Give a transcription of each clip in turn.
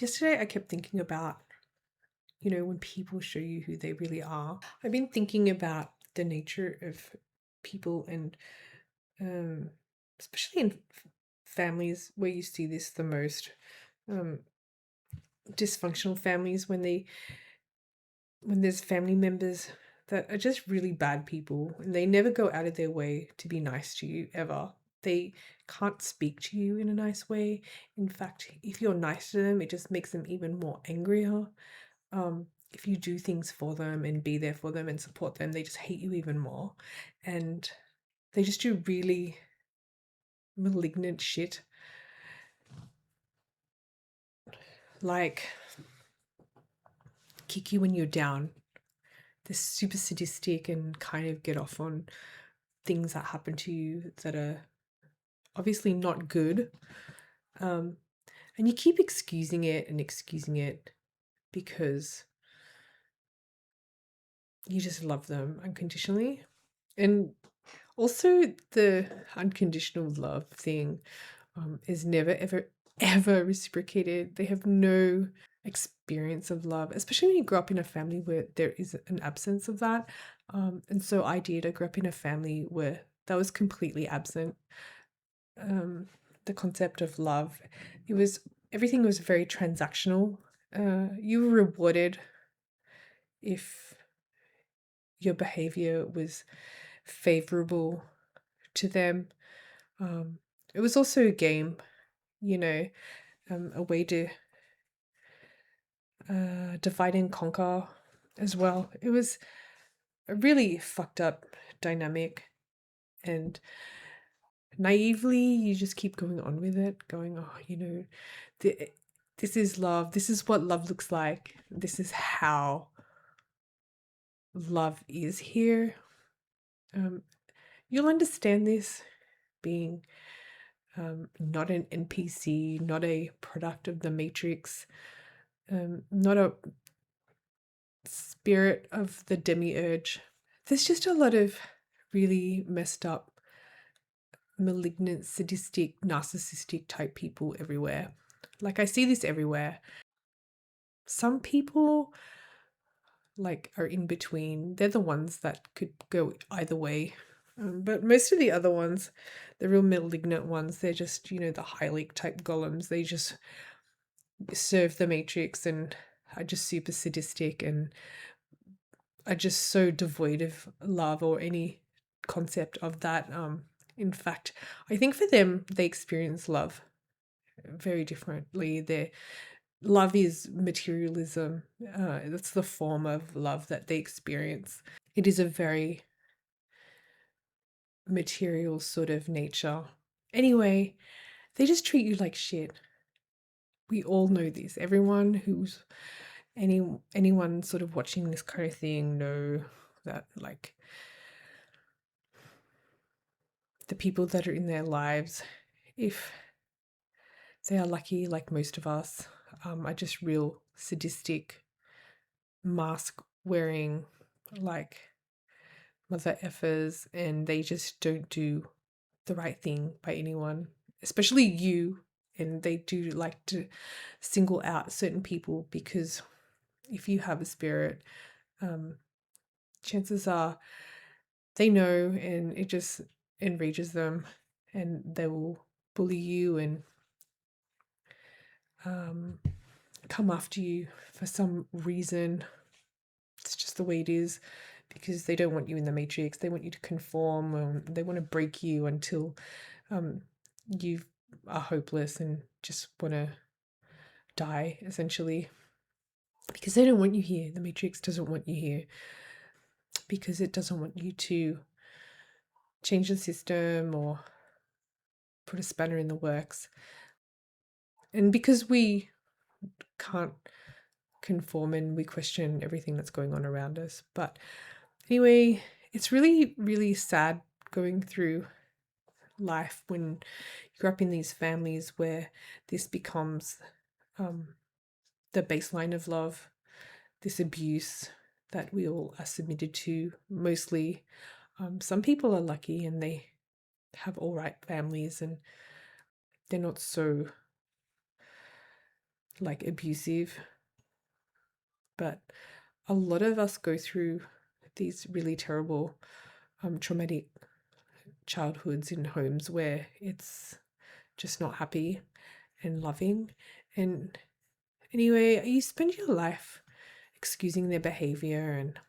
Yesterday, I kept thinking about, when people show you who they really are. I've been thinking about the nature of people and, um, especially in families where you see this the most, um, dysfunctional families when there's family members that are just really bad people and they never go out of their way to be nice to you ever. They can't speak to you in a nice way. In fact, if you're nice to them, it just makes them even more angrier. If you do things for them and be there for them and support them, they just hate you even more. And they just do really malignant shit. Like kick you when you're down. They're super sadistic and kind of get off on things that happen to you that are obviously not good. Um, and you keep excusing it because you just love them unconditionally. And also, the unconditional love thing is never, ever, ever reciprocated. They have no experience of love, especially when you grow up in a family where there is an absence of that. And so I did. I grew up in a family where that was completely absent. Um, the concept of love, it was everything was very transactional. You were rewarded if your behavior was favorable to them. Um, it was also a game, you know, a way to divide and conquer as well. It was a really fucked up dynamic, and naively, you just keep going on with it, going, oh, this is love. This is what love looks like. This is how love is here. Um, you'll understand this being not an NPC, not a product of the Matrix, not a spirit of the demiurge. There's just a lot of really messed up, malignant, sadistic, narcissistic type people everywhere. Like, I see this everywhere. Some people, like, are in between. They're the ones that could go either way. But most of the other ones, the real malignant ones, they're just, the Heilig type golems. They just serve the Matrix and are just super sadistic and are just so devoid of love or any concept of that. In fact, I think for them, they experience love very differently. Their love is materialism. That's the form of love that they experience. It is a very material sort of nature. Anyway, they just treat you like shit. We all know this. Everyone who's anyone sort of watching this kind of thing know that, like, the people that are in their lives, if they are lucky, like most of us, are just real sadistic, mask wearing, like, mother effers, and they just don't do the right thing by anyone, especially you. And they do like to single out certain people because if you have a spirit, um, chances are they know, and it just enrages them, and they will bully you and um, come after you for some reason. It's just the way it is because they don't want you in the matrix. They want you to conform. They want to break you until um, you are hopeless and just want to die, essentially. Because they don't want you here. The matrix doesn't want you here because it doesn't want you to change the system or put a spanner in the works. And because we can't conform and we question everything that's going on around us. But anyway, it's really, really sad going through life when you grow up in these families where this becomes the baseline of love, this abuse that we all are submitted to. Mostly, some people are lucky and they have all right families and they're not so like abusive. But a lot of us go through these really terrible, traumatic childhoods in homes where it's just not happy and loving. And anyway, you spend your life excusing their behavior and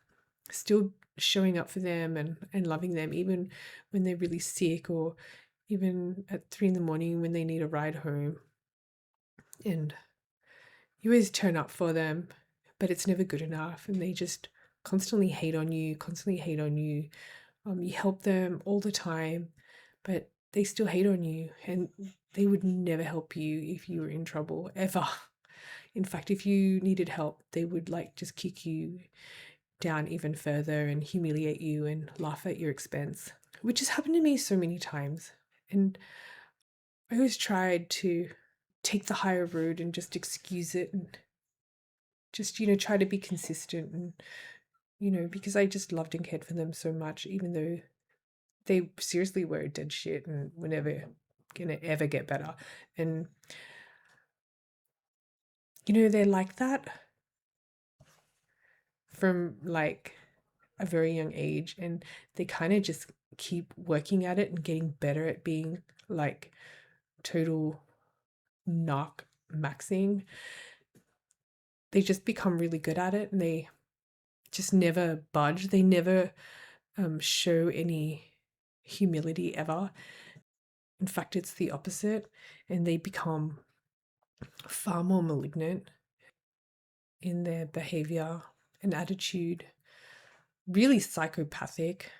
still showing up for them and loving them, even when they're really sick, or even at 3 in the morning when they need a ride home. And you always turn up for them, but it's never good enough. And they just constantly hate on you, constantly hate on you. You help them all the time, but they still hate on you, and they would never help you if you were in trouble, ever. In fact, if you needed help, they would like just kick you down even further and humiliate you and laugh at your expense, which has happened to me so many times. And I always tried to take the higher road and just excuse it and just, try to be consistent and, because I just loved and cared for them so much, even though they seriously were dead shit and were never gonna ever get better. And, they're like that from like a very young age, and they kind of just keep working at it and getting better at being like total knock maxing. They just become really good at it, and they just never budge. They never show any humility ever. In fact, it's the opposite, and they become far more malignant in their behavior and attitude, really psychopathic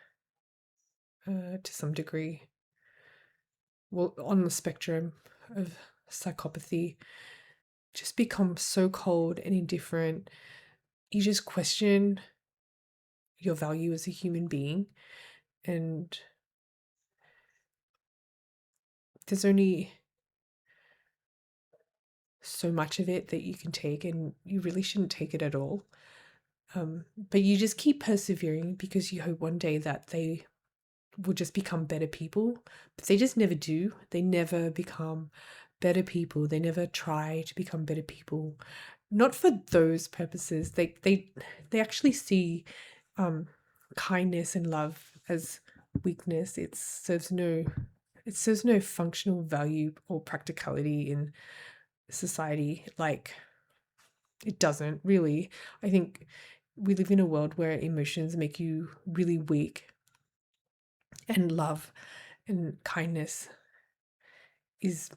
to some degree. Well, on the spectrum of psychopathy, just become so cold and indifferent. You just question your value as a human being, and there's only so much of it that you can take, and you really shouldn't take it at all. But you just keep persevering because you hope one day that they will just become better people, but they just never do. They never become better people. They never try to become better people. Not for those purposes. They actually see kindness and love as weakness. It serves no functional value or practicality in society. Like, it doesn't really. I think we live in a world where emotions make you really weak, and love and kindness is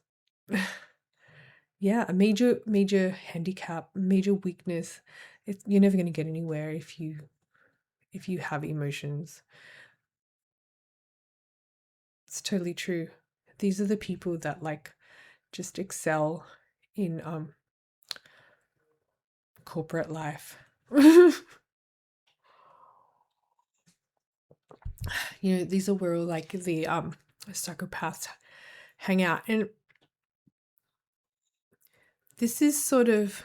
yeah, a major handicap, major weakness. You're never going to get anywhere if you have emotions. It's totally true. These are the people that like just excel in corporate life. These are where like the psychopaths hang out. And this is sort of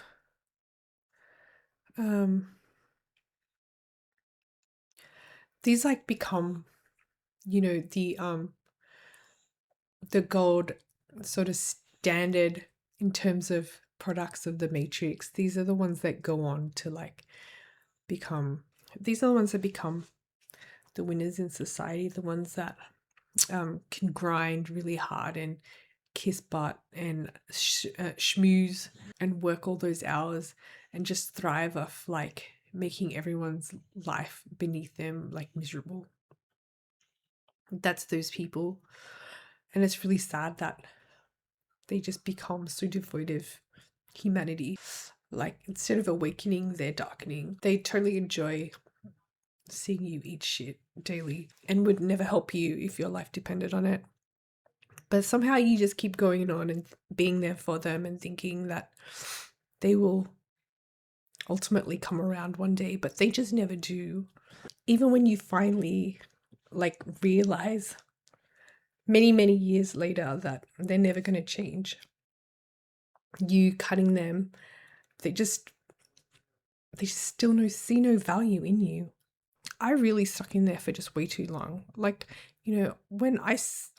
these like become the gold sort of standard in terms of products of the Matrix. These are the ones that go on to like become these are the ones that become the winners in society, the ones that can grind really hard and kiss butt and schmooze and work all those hours and just thrive off like making everyone's life beneath them like miserable. That's those people. And it's really sad that they just become so devoid of humanity. Like, instead of awakening, they're darkening. They totally enjoy seeing you eat shit daily and would never help you if your life depended on it. But somehow you just keep going on and being there for them and thinking that they will ultimately come around one day, but they just never do. Even when you finally like realize many, many years later that they're never going to change, you cutting them, they just still see no value in you. I really stuck in there for just way too long. Like, when I see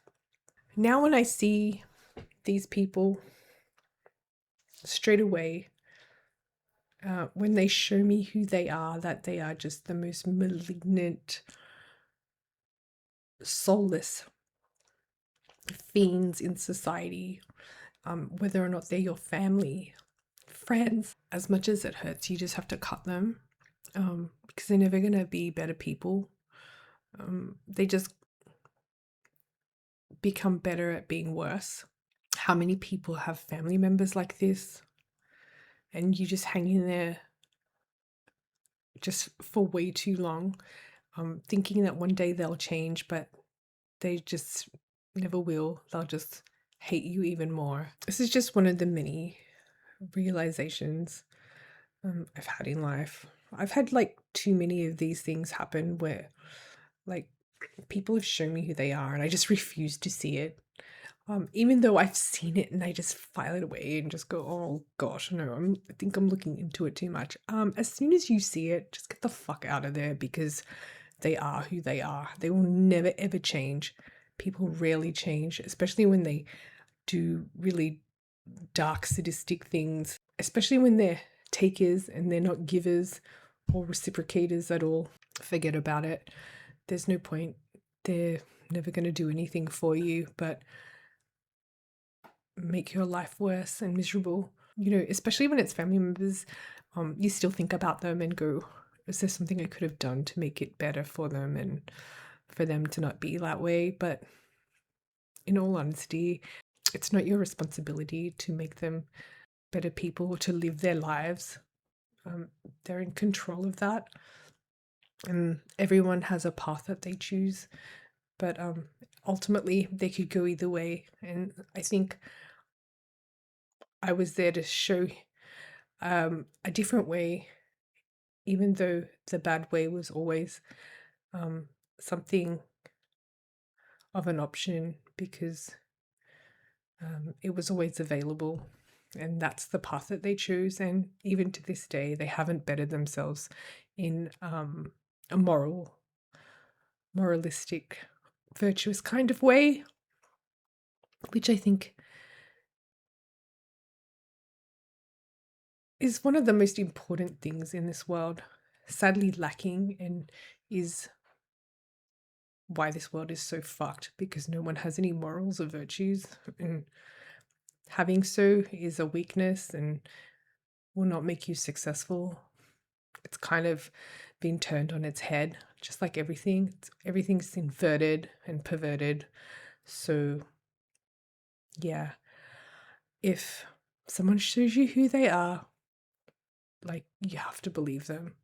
these people straight away, when they show me who they are, that they are just the most malignant, soulless fiends in society, whether or not they're your family, friends, as much as it hurts, you just have to cut them, because they're never going to be better people. They just become better at being worse. How many people have family members like this, and you just hang in there just for way too long, thinking that one day they'll change, but they just never will. They'll just hate you even more. This is just one of the many realizations I've had in life. I've had like too many of these things happen where like people have shown me who they are and I just refuse to see it. Even though I've seen it and I just file it away and just go, oh gosh, no, I think I'm looking into it too much. As soon as you see it, just get the fuck out of there, because they are who they are. They will never ever change. People rarely change, especially when they do really dark, sadistic things, especially when they're takers and they're not givers or reciprocators at all. Forget about it. There's no point. They're never going to do anything for you but make your life worse and miserable. You know, especially when it's family members, you still think about them and go, is there something I could have done to make it better for them and for them to not be that way? But in all honesty, it's not your responsibility to make them better people or to live their lives. They're in control of that. And everyone has a path that they choose. But ultimately, they could go either way. And I think I was there to show a different way, even though the bad way was always something of an option, because it was always available. And that's the path that they choose. And even to this day, they haven't bettered themselves in a moralistic, virtuous kind of way, which I think is one of the most important things in this world, sadly lacking, and is why this world is so fucked, because no one has any morals or virtues, and having so is a weakness and will not make you successful. It's kind of been turned on its head, just like everything. Everything's inverted and perverted. So, yeah, if someone shows you who they are, like, you have to believe them.